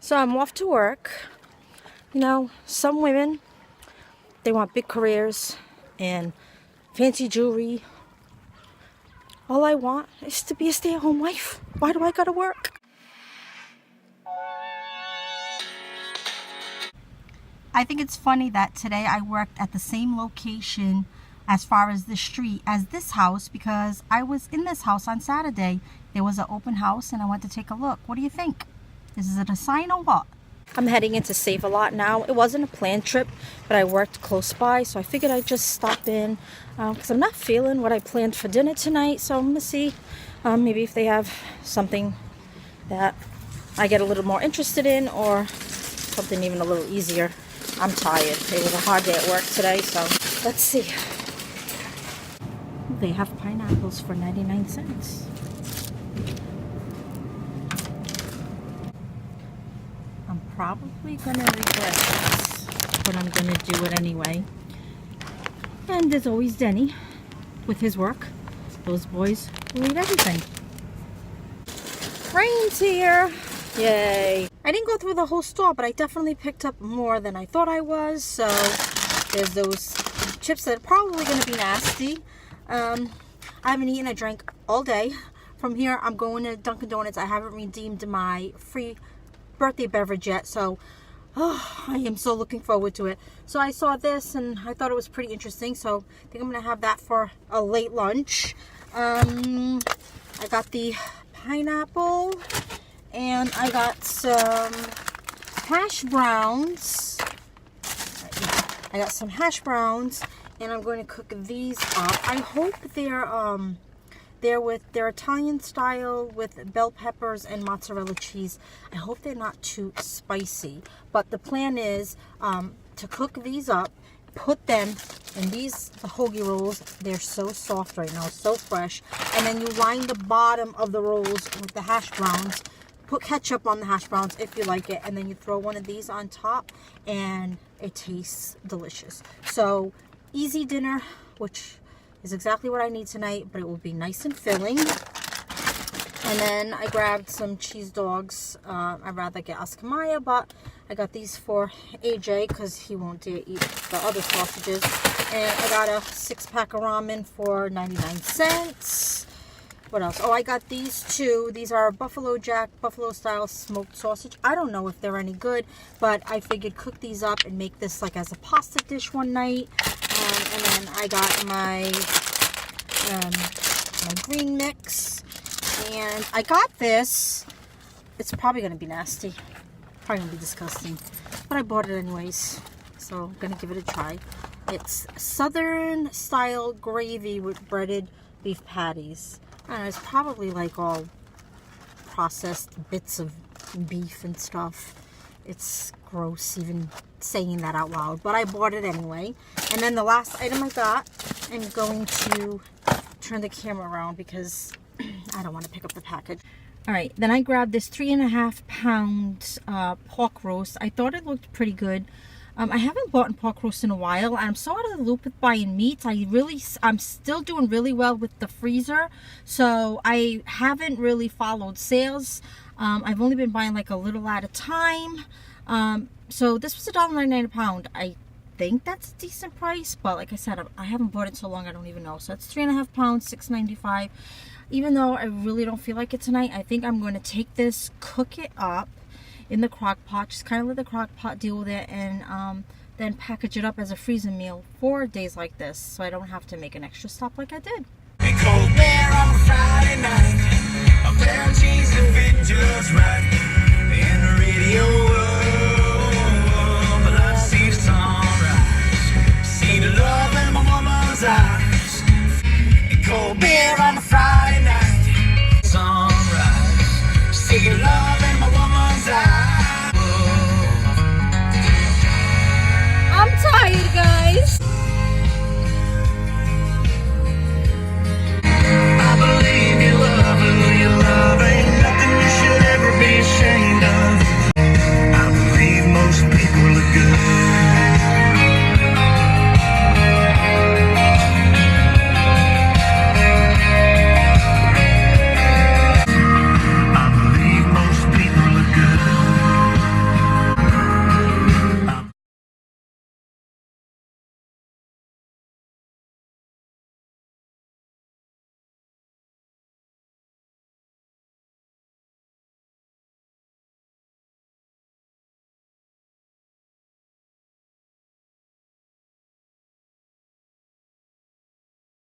So I'm off to work. You know, some women, they want big careers and fancy jewelry. All I want is to be a stay-at-home wife. Why do I gotta work? I think it's funny that today I worked at the same location as far as the street as this house, because I was in this house on Saturday. There was an open house and I went to take a look. What do you think? Is it a sign or what? I'm heading into Save A Lot now. It wasn't a planned trip, but I worked close by, so I figured I'd just stop in because I'm not feeling what I planned for dinner tonight. So I'm gonna see maybe if they have something that I get a little more interested in, or something even a little easier. I'm tired. It was a hard day at work today, so let's see. They have pineapples for 99 cents. I'm probably going to regret this, but I'm going to do it anyway. And there's always Denny with his work. Those boys will eat everything. Rain's here. Yay. I didn't go through the whole store, but I definitely picked up more than I thought I was. So there's those chips that are probably going to be nasty. I haven't eaten a drink all day. From here, I'm going to Dunkin' Donuts. I haven't redeemed my free birthday beverage yet, so I am so looking forward to it. So I saw this and I thought it was pretty interesting, so I think I'm going to have that for a late lunch. I got the pineapple, and I got some hash browns. I got some hash browns, and I'm going to cook these up. I hope they're Italian style with bell peppers and mozzarella cheese. I hope they're not too spicy. But the plan is to cook these up, put them in the hoagie rolls. They're so soft right now, so fresh. And then you line the bottom of the rolls with the hash browns. Put ketchup on the hash browns if you like it, and then you throw one of these on top, and it tastes delicious. So easy dinner, which is exactly what I need tonight, but it will be nice and filling. And then I grabbed some cheese dogs. I'd rather get Oscar Mayer, but I got these for AJ because he won't dare eat the other sausages. And I got a 6-pack of ramen for 99 cents. What else? Oh, I got these two. These are Buffalo Jack, Buffalo style smoked sausage. I don't know if they're any good, but I figured cook these up and make this like as a pasta dish one night. And then I got my green mix, and I got this. It's probably going to be nasty, probably going to be disgusting, but I bought it anyways, so I'm going to give it a try. It's Southern style gravy with breaded beef patties. I don't know, it's probably like all processed bits of beef and stuff. It's gross even saying that out loud, but I bought it anyway. And then the last item I got, I'm going to turn the camera around because I don't want to pick up the package. All right, then I grabbed this 3.5 pound pork roast. I thought it looked pretty good. I haven't bought pork roast in a while. I'm so out of the loop with buying meats. I'm still doing really well with the freezer, so I haven't really followed sales. I've only been buying like a little at a time. So this was $1.99 a pound. I think that's a decent price, but like I said, I haven't bought it so long I don't even know. So it's 3.5 pounds, $6.95. Even though I really don't feel like it tonight, I think I'm going to take this, cook it up in the crock pot, just kind of let the crock pot deal with it, and then package it up as a freezer meal for days like this, so I don't have to make an extra stop like I did. Cold there on a Friday night, a pair of jeans that fit just right.